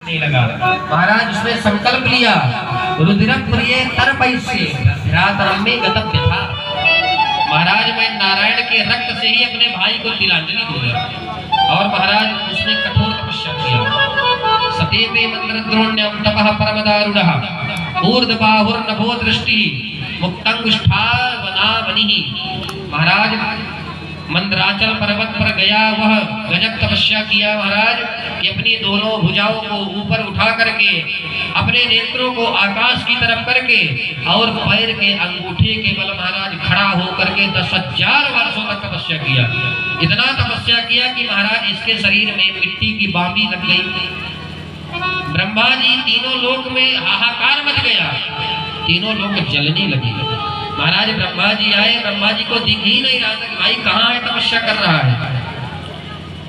नहीं लगा। महाराज उसने संकल्प लिया, रुद्र प्रिय तरपैसे रातरम में गतव्य था। महाराज मैं नारायण के रक्त से ही अपने भाई को तिलांजलि दूंगा। और महाराज उसने कठोर तपस्या किया। सतेपे मंत्रद्रोण्यम तपः परमदारुणः ऊर्ध्वबाहुर्नभो दृष्टि मुक्तंगुष्ठावनावनिः। महाराज मंदराचल पर्वत पर गया, वह गजब तपस्या किया महाराज कि अपनी दोनों भुजाओं को ऊपर उठा करके, अपने नेत्रों को आकाश की तरफ करके और पैर के अंगूठे के बल महाराज खड़ा होकर के 10,000 वर्षों तक तपस्या किया। इतना तपस्या किया कि महाराज इसके शरीर में मिट्टी की बांबी लग गई। ब्रह्मा जी तीनों लोक में हाहाकार मच गया, तीनों लोग जलने लगे। महाराज ब्रह्मा जी आए, ब्रह्मा जी को दिख ही नहीं रहा था भाई कहाँ है, तपस्या कर रहा है।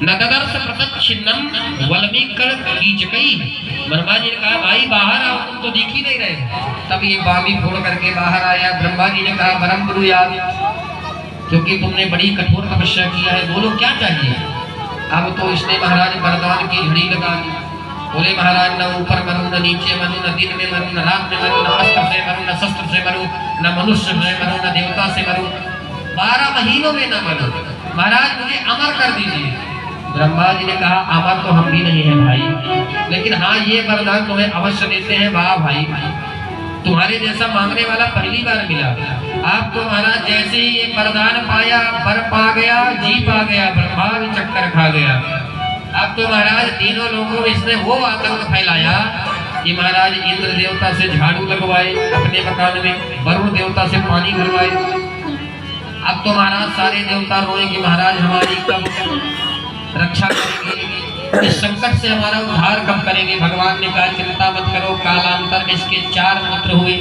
नददर्श प्रतच्छिन्नम वल्मीकड़ कीचकई। ब्रह्मा जी ने कहा भाई बाहर आओ, तुम तो दिख ही नहीं रहे। तब ये बामी फोड़ करके बाहर आया। ब्रह्मा जी ने कहा परम गुरु याद, क्योंकि तुमने बड़ी कठोर तपस्या किया है, बोलो क्या चाहिए। अब तो इसने महाराज वरदान की झड़ी लगा दी। बोले महाराज न ऊपर मरूं, न नीचे मरूं, न दिन में मरूं, न रात में मरूं, न अस्त्र से मरूं, न शस्त्र से मरूं, न मनुष्य से मरूं, न देवता से मरूं, 12 महीनों में न मरूं। महाराज मुझे अमर कर दीजिए। ब्रह्मा जी ने कहा अमर तो हम भी नहीं है भाई, लेकिन हाँ ये वरदान तुम्हें अवश्य देते हैं। वाह भाई, तुम्हारे जैसा मांगने वाला पहली बार मिला। आपको महाराज जैसे ही ये वरदान पाया, बर पा गया, जीप आ गया, ब्रह्मा भी चक्कर खा गया। अब तो महाराज तीनों लोगों में इसने वो आतंक फैलाया कि महाराज इंद्र देवता से झाड़ू लगवाए अपने मकान में, वरुण देवता से पानी भरवाए। अब तो महाराज सारे देवता रोए कि महाराज हमारी कब रक्षा करेंगे, इस संकट से हमारा उद्धार कब करेंगे। भगवान ने कहा चिंता मत करो, कालांतर में इसके 4 पुत्र हुए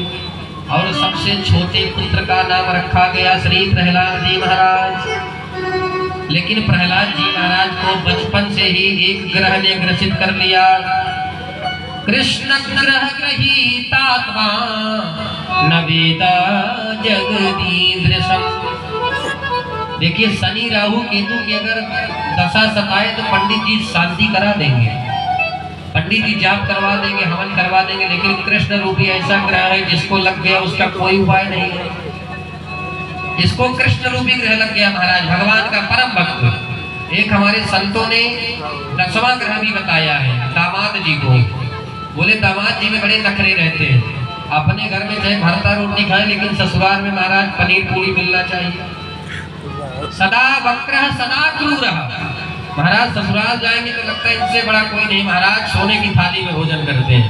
और सबसे छोटे पुत्र का नाम रखा गया श्री प्रहलाद जी महाराज। लेकिन प्रहलाद जी महाराज को बचपन से ही एक ग्रह ने ग्रसित कर लिया। कृष्ण ग्रह ग्रहीतात्मा न वेदा जगदीदृशम्। देखिए शनि राहु केतु की अगर दशा सताए तो पंडित जी शांति करा देंगे, पंडित जी जाप करवा देंगे, हवन करवा देंगे। लेकिन कृष्ण रूपी ऐसा ग्रह है जिसको लग गया उसका कोई उपाय नहीं है। इसको कृष्ण रूपी ग्रह लग गया महाराज, भगवान का परम भक्त। एक हमारे संतों ने 10वां ग्रह भी बताया है दामाद जी को। बोले दामाद जी में बड़े नखरे रहते हैं, अपने घर में चाहे भरता रोटी खाए लेकिन ससुराल में महाराज पनीर पूरी मिलना चाहिए। सदा वक्रः सदा क्रूरः। महाराज ससुराल जाएंगे तो लगता है इनसे बड़ा कोई नहीं, महाराज सोने की थाली में भोजन करते हैं।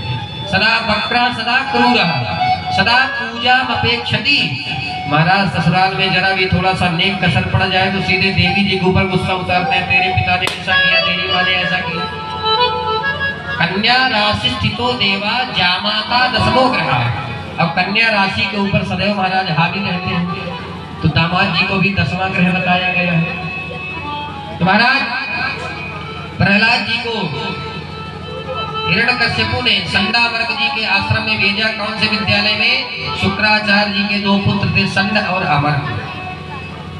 सदा वक्रः सदा क्रूरः सदा पूजा अपेक्षति। महाराज ससुराल में जरा भी थोड़ा सा नेक कसर पड़ जाए तो सीधे देवी जी के ऊपर गुस्सा उतारते हैं, तेरे पिता ने ऐसा किया, तेरी माँ ने ऐसा किया। कन्या राशि स्थितो देवा जामाता 10वां ग्रह। अब कन्या राशि के ऊपर सदैव महाराज हावी रहते हैं, तो दामाद जी को भी 10वां ग्रह बताया गया है। तो महाराज प्रहलाद जी को हिरण्यकश्यपु ने संडावर्ग जी के आश्रम में भेजा। कौन से विद्यालय में? शुक्राचार्य जी के 2 पुत्र थे संड और अमर।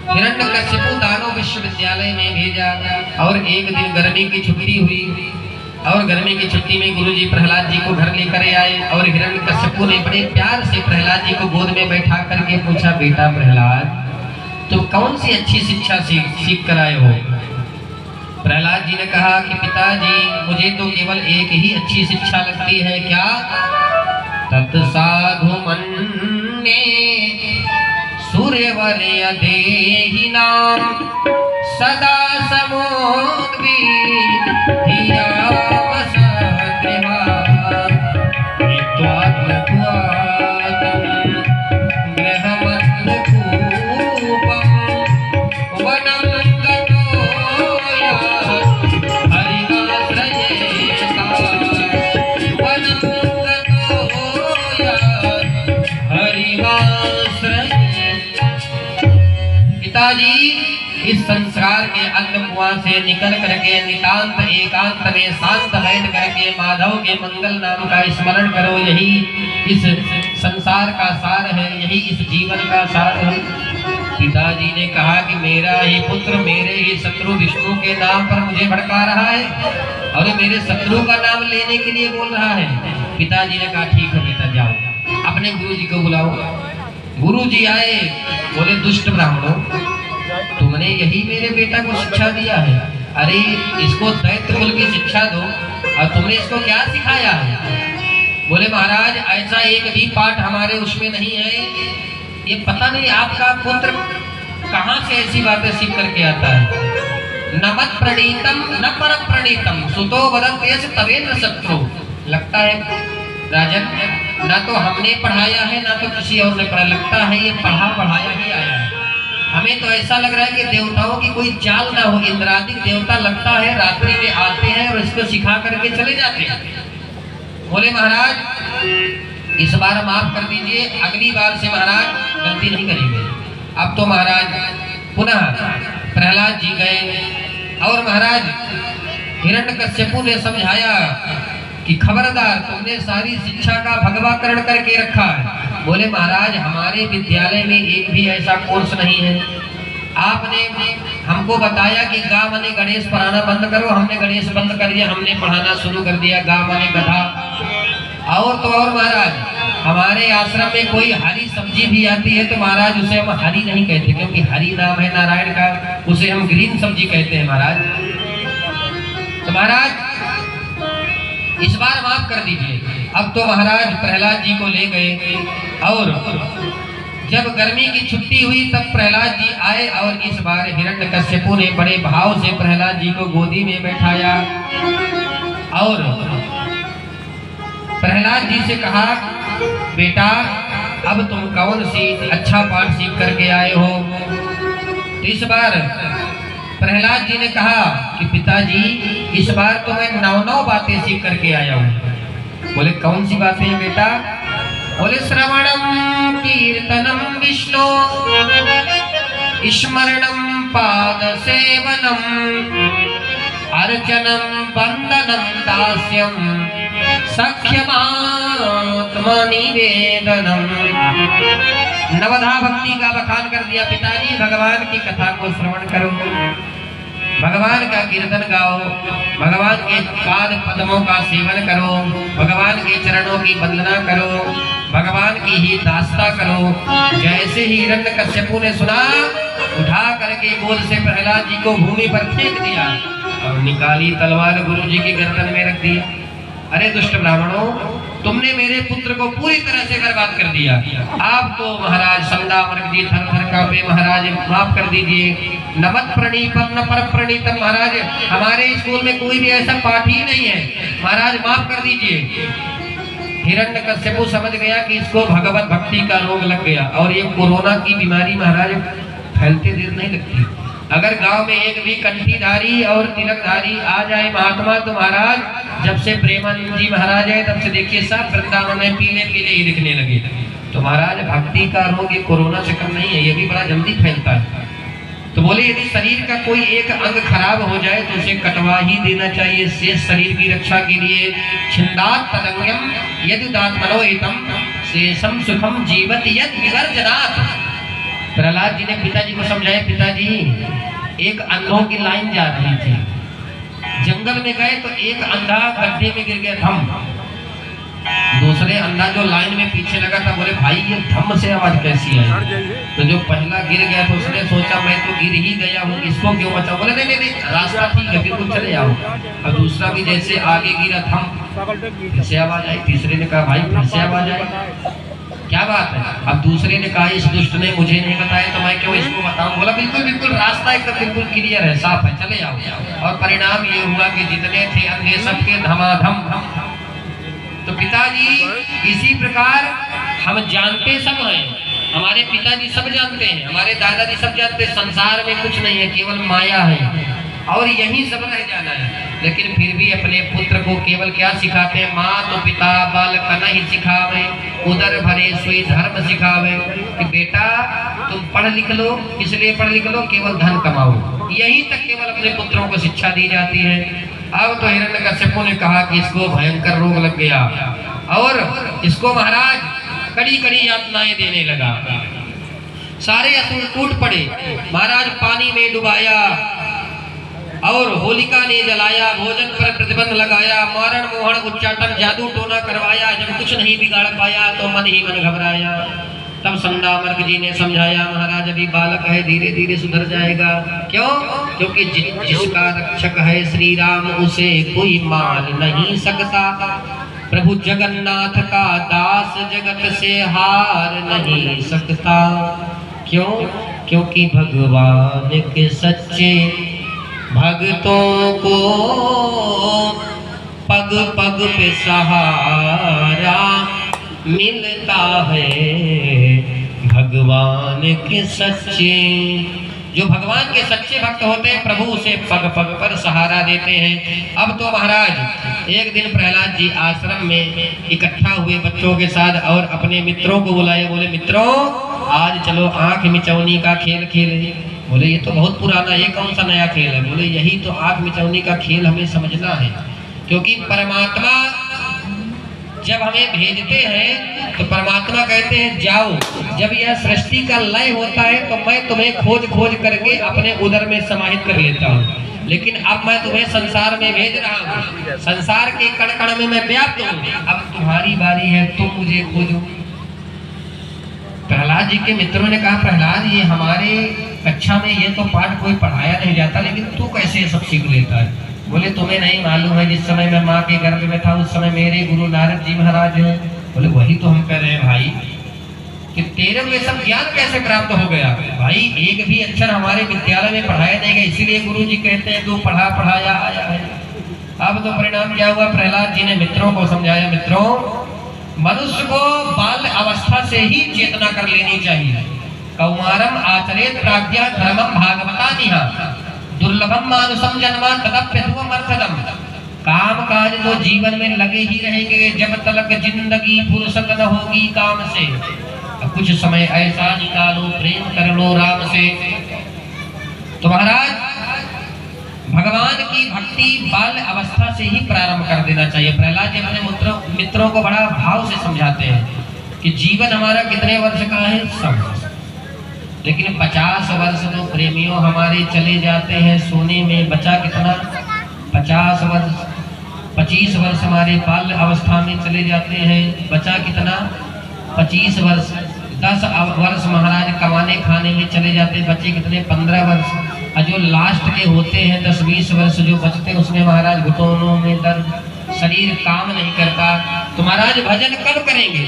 हिरण्यकश्यपु दानव विश्वविद्यालय में भेजा। और एक दिन गर्मी की छुट्टी हुई और गर्मी की छुट्टी में गुरुजी प्रहलाद जी को घर लेकर आए। और हिरण्यकश्यपु ने बड़े प्यार से प्रहलाद जी को गोद में बैठा करके पूछा, बेटा प्रहलाद तुम कौन सी अच्छी शिक्षा सीख कर आए हो? प्रहलाद जी ने कहा कि पिताजी मुझे तो केवल एक ही अच्छी शिक्षा लगती है। क्या? तत्साधु मन्ये सूर्यवर्य देहिनां सदा समोद्भिर्धिया वसद्रिवा पिताजी इस संसार के अंधकुआं से निकल करके नितांत एकांत में शांत बैठ करके माधव के मंगल नाम का स्मरण करो। यही इस संसार का सार है, यही इस जीवन का सार है। पिताजी ने कहा कि मेरा ही पुत्र मेरे ही शत्रु विष्णु के नाम पर मुझे भड़का रहा है और मेरे शत्रु का नाम लेने के लिए बोल रहा है। पिताजी ने कहा ठीक है बेटा जाओ, अपने गुरुजी को बुलाओ। गुरुजी आए, बोले दुष्ट ब्राह्मणों, तुमने यही मेरे बेटा को शिक्षा दिया है? अरे इसको दैत्य कुल की शिक्षा दो, और तुमने इसको क्या सिखाया है? बोले महाराज ऐसा एक भी पाठ हमारे उसमें नहीं है, ये पता नहीं आपका पुत्र कहाँ से ऐसी बातें सीख करके आता है। न मत प्रणीतम न परम प्रणीतम सुतो वदन्ति तवेन्द्र शत्रु। लगता है राजन, ना तो हमने पढ़ाया है ना तो किसी और ने पढ़ा, लगता है ये पढ़ाया ही आया है। हमें तो ऐसा लग रहा है कि देवताओं की कोई चाल ना हो, इंद्रादिक देवता लगता है रात्रि में आते हैं और इसको सिखा करके चले जाते हैं। बोले महाराज इस बार माफ कर दीजिए, अगली बार से महाराज गलती नहीं करेंगे। अब तो महाराज पुनः प्रहलाद जी गए और महाराज हिरण्यकश्यपु ने समझाया कि खबरदार, तुमने सारी शिक्षा का भगवाकरण करके रखा है। बोले महाराज हमारे विद्यालय में एक भी ऐसा कोर्स नहीं है। आपने हमको बताया कि गा माने गणेश पढ़ाना बंद करो, हमने गणेश बंद कर दिया, हमने पढ़ाना शुरू कर दिया गा माने गधा। और तो और महाराज हमारे आश्रम में कोई हरी सब्जी भी आती है तो महाराज उसे हम हरी नहीं कहते, क्योंकि हरी नाम है नारायण का, उसे हम ग्रीन सब्जी कहते हैं महाराज। तो महाराज इस बार माफ कर दीजिए। अब तो महाराज प्रहलाद जी को ले गए और जब गर्मी की छुट्टी हुई तब प्रहलाद जी आए और इस बार हिरण्यकश्यपु ने बड़े भाव से प्रहलाद जी को गोदी में बैठाया और प्रहलाद जी से कहा बेटा अब तुम कौन सी अच्छा पाठ सीख करके आए हो? तो इस बार प्रहलाद जी ने कहा कि पिताजी इस बार तो मैं 9 बातें सीख करके आया हूँ। बोले कौन सी बातें हैं बेटा? बोले श्रवणम कीर्तनम विष्णु स्मरणम पाद सेवनम अर्चनम वंदनम दास्यम सख्यमात्म निवेदनम। नवधा भक्ति का बखान कर दिया। पिताजी भगवान की कथा को श्रवण करो, भगवान का कीर्तन गाओ, भगवान के पाद पद्मों का सेवन करो, भगवान के चरणों की वंदना करो, भगवान की ही दास्ता करो। जैसे ही हिरण्यकश्यपु ने सुना, उठा करके गोद से प्रहलाद जी को भूमि पर फेंक दिया और निकाली तलवार गुरु जी की गर्दन में रख दिया। अरे दुष्ट ब्राह्मणों, तुमने मेरे पुत्र को पूरी तरह से बर्बाद कर दिया। आप तो महाराज संदा वर्ग जी थर थर कांपे। महाराज माफ कर दीजिए। नमत प्रणीतम न पर प्रणीतम। महाराज हमारे स्कूल में कोई भी ऐसा पाठ ही नहीं है, महाराज माफ कर दीजिए। हिरण्यकश्यपु समझ गया कि इसको भगवत भक्ति का रोग लग गया और ये कोरोना की बीमारी महाराज फैलते देर नहीं लगती। अगर गांव में एक भी कंठीधारी और तिलकधारी आ जाए महात्मा तो महाराज जब से प्रेमानंद जी महाराज है तब से देखिए सब वृंदावन में पीले पीले ही दिखने लगे। तो महाराज भक्ति का रोग ये कोरोना से कम नहीं है, ये भी बड़ा जल्दी फैलता है। तो बोले यदि शरीर का कोई एक अंग खराब हो जाए तो उसे कटवा ही देना चाहिए शेष शरीर की रक्षा के लिए। छिंदात तदंगम यदि दात्मनोहितम शेषम सुखम जीवत यद विवर्जनात्। प्रहलाद जी ने पिताजी को समझाया, पिताजी एक अंधों की लाइन जा रही थी, जंगल में गए तो एक अंधा गड्ढे में गिर गया धम। दूसरे अंधा जो लाइन में पीछे लगा था बोले भाई ये धम से आवाज कैसी आई? तो जो पहला गिर गया तो उसने सोचा मैं तो गिर ही गया हूँ, इसको क्यों बचाऊं? बोले नहीं नहीं रास्ता ठीक है बिल्कुल चले जाओ। और दूसरा भी जैसे आगे गिरा थम, फिर से आवाज आई। तीसरे ने कहा भाई फिर से आवाज आई, क्या बात है? अब दूसरे ने कहा इस दुष्ट ने मुझे नहीं बताया तो मैं क्यों इसको बताऊं? बोला बिल्कुल बिल्कुल रास्ता एकदम बिल्कुल क्लियर है, साफ है, चले आओ। और परिणाम ये हुआ कि जितने थे अंधे सबके धमाधम। तो पिताजी इसी प्रकार हम जानते सब हैं, हमारे पिताजी सब जानते हैं, हमारे दादाजी सब जानते हैं संसार में कुछ नहीं है, केवल माया है और यही सब रह जाना है। लेकिन फिर भी अपने पुत्र को केवल क्या सिखाते हैं? माँ तो पिता बालक नहीं सिखावे, उदर भरे सोई धर्म सिखावे। कि बेटा तुम पढ़ लिख लो, इसलिए पढ़ लिख लो केवल धन कमाओ, यही तक केवल अपने पुत्रों को शिक्षा दी जाती है। अब तो हिरण्यकश्यपु ने कहा कि इसको भयंकर रोग लग गया और इसको महाराज कड़ी कड़ी यातनाएं देने लगा। सारे असुर टूट पड़े। महाराज पानी में डुबाया और होलिका ने जलाया, भोजन पर प्रतिबंध लगाया, मारण मोहन उच्चाटन जादू टोना करवाया। जब कुछ नहीं बिगाड़ पाया तो मन ही मन घबराया। तब संदामर्क जी ने समझाया, महाराज अभी बालक है, धीरे धीरे सुधर जाएगा। क्यों? क्योंकि जिसका रक्षक है श्री राम उसे कोई मार नहीं सकता। प्रभु जगन्नाथ का दास जगत से हार नहीं सकता। क्यों? क्योंकि भगवान के सच्चे भक्तों को पग पग पे सहारा मिलता है। भगवान के सच्चे, जो भगवान के सच्चे भक्त होते हैं प्रभु उसे पग पग पर सहारा देते हैं। अब तो महाराज एक दिन प्रहलाद जी आश्रम में इकट्ठा हुए बच्चों के साथ और अपने मित्रों को बुलाए। बोले मित्रों आज चलो आंख मिचौनी का खेल खेलें। बोले ये तो बहुत पुराना, ये कौन सा नया खेल है? बोले यही तो आंख मिचौनी का खेल हमें समझना है। क्योंकि परमात्मा जब हमें भेजते हैं तो परमात्मा कहते हैं जाओ। जब यह सृष्टि का लय होता है तो मैं तुम्हें खोज खोज करके अपने उदर में समाहित कर लेता हूँ, लेकिन अब मैं तुम्हें संसार में भेज रहा हूँ। संसार के कण कण में मैं व्याप्त हूँ। अब तुम्हारी बारी है, तुम मुझे खोजो। प्रहलाद जी के मित्रों ने कहा, प्रहलाद ये हमारे कक्षा में ये तो पाठ कोई पढ़ाया नहीं जाता, लेकिन तू कैसे सब सीख लेता है? बोले तुम्हें नहीं मालूम है, जिस समय मैं माँ के गर्भ में था उस समय मेरे गुरु नारद जी महाराज हैं। बोले वही तो हम कह रहे हैं भाई कि तेरे में सब ज्ञान कैसे प्राप्त हो गया? भाई एक भी अक्षर हमारे विद्यालय में पढ़ाया नहीं गया, इसीलिए गुरु जी कहते हैं तू पढ़ा पढ़ाया आया है। अब तो परिणाम क्या हुआ? प्रहलाद जी ने मित्रों को समझाया, मित्रों मनुष्य को बाल अवस्था से ही चेतना कर लेनी चाहिए। कौमारम आचरेत प्राज्ञा धर्मम भागवता निहा दुर्लभम मानुषम जन्मा तदप्यधुमर्थदम। काम काज तो जीवन में लगे ही रहेंगे जब तक जिंदगी फुर्सत न होगी काम से। कुछ समय ऐसा निकालो प्रेम कर लो राम से। तो महाराज भगवान की भक्ति बाल अवस्था से ही प्रारंभ कर देना चाहिए। प्रहलाद जी अपने मित्रों को बड़ा भाव से समझाते हैं कि जीवन हमारा कितने वर्ष का है? सब। लेकिन 50 वर्ष तो प्रेमियों हमारे चले जाते हैं सोने में, बचा कितना? 50 वर्ष। 25 वर्ष हमारे बाल्य अवस्था में चले जाते हैं, बचा कितना? 25 वर्ष। 10 वर्ष महाराज कमाने खाने में चले जाते, बचे कितने? 15 वर्ष। और जो लास्ट के होते हैं 10-20 वर्ष जो बचते हैं उसमें महाराज घुटनों में दर्द, शरीर काम नहीं करता। तो महाराज भजन कब करेंगे?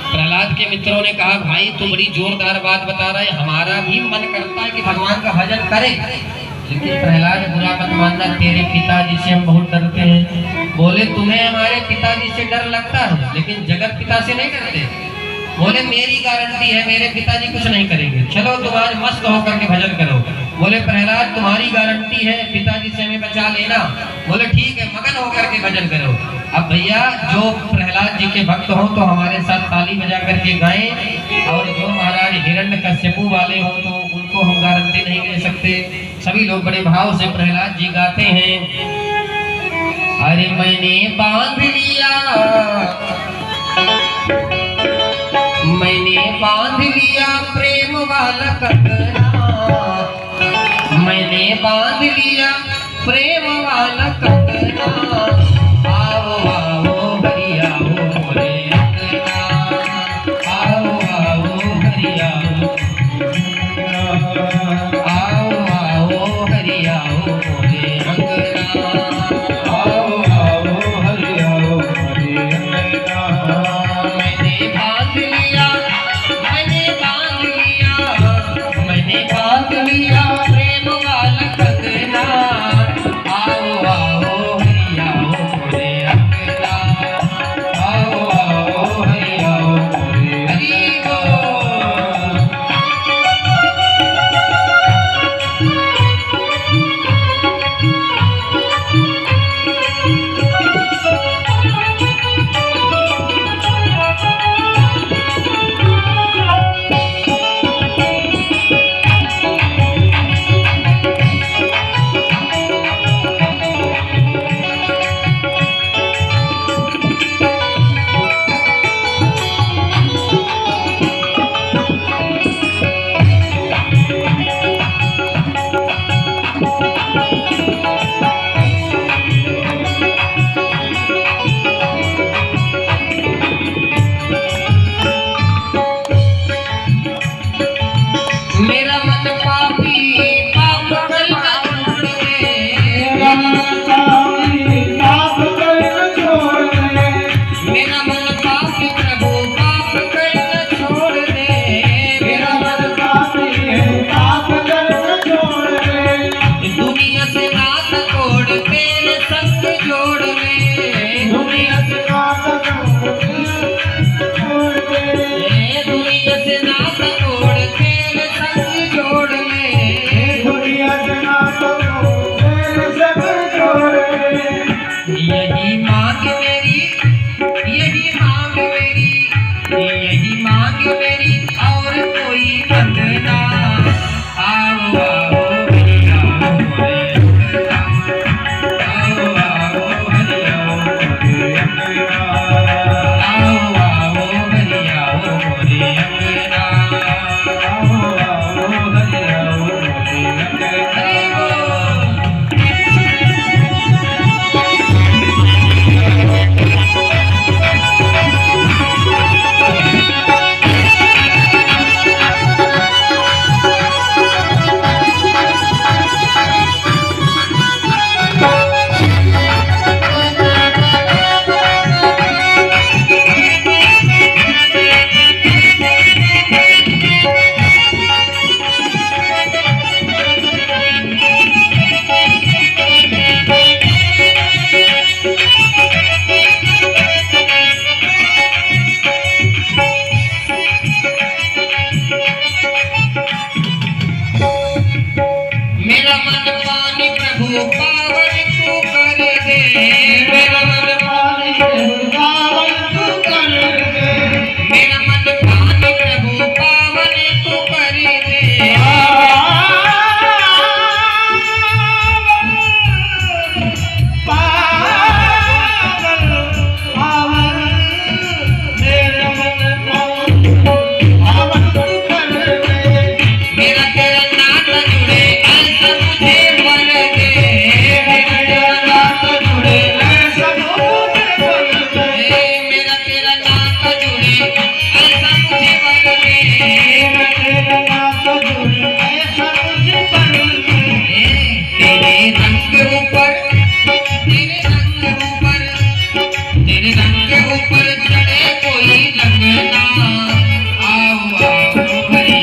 प्रहलाद के मित्रों ने कहा, भाई तू बड़ी जोरदार बात बता रहा है, हमारा भी मन करता है कि भगवान का भजन करें, लेकिन प्रहलाद बुरा मत मानना, तेरे पिताजी से हम बहुत डरते हैं। बोले तुम्हें हमारे पिताजी से डर लगता है, लेकिन जगत पिता से नहीं डरते। बोले मेरी गारंटी है मेरे पिताजी कुछ नहीं करेंगे, चलो तुम आज मस्त होकर के भजन करो। बोले प्रहलाद तुम्हारी गारंटी है पिताजी से हमें बचा लेना। बोले ठीक है, मगन होकर के भजन करो। अब भैया जो प्रहलाद जी के भक्त हो तो हमारे साथ ताली बजा करके गाएं, और जो महाराज हिरण्यकश्यपु वाले हो तो उनको हम गारंटी नहीं दे सकते। सभी लोग बड़े भाव से प्रहलाद जी गाते हैं, अरे मैंने बांध लिया, मैंने बांध लिया प्रेम वाला कंगना, मैंने बांध लिया प्रेम वाला कंगना, आओ आओ हरि आओ मोरे अंगना, आओ आओ हरि आओ, आओ आओ हरि आओ मोरे अंगना, आओ आओ हरि आओ मोरे अंगना। मैंने बांध लिया, मैंने बांध लिया, मैंने बांध लिया प्रेम वाला कंगना, आओ आओ के ऊपर चढ़े कोई रंगना, आओ आओ हरि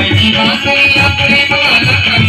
मैंने बांध लिया प्रेम वाला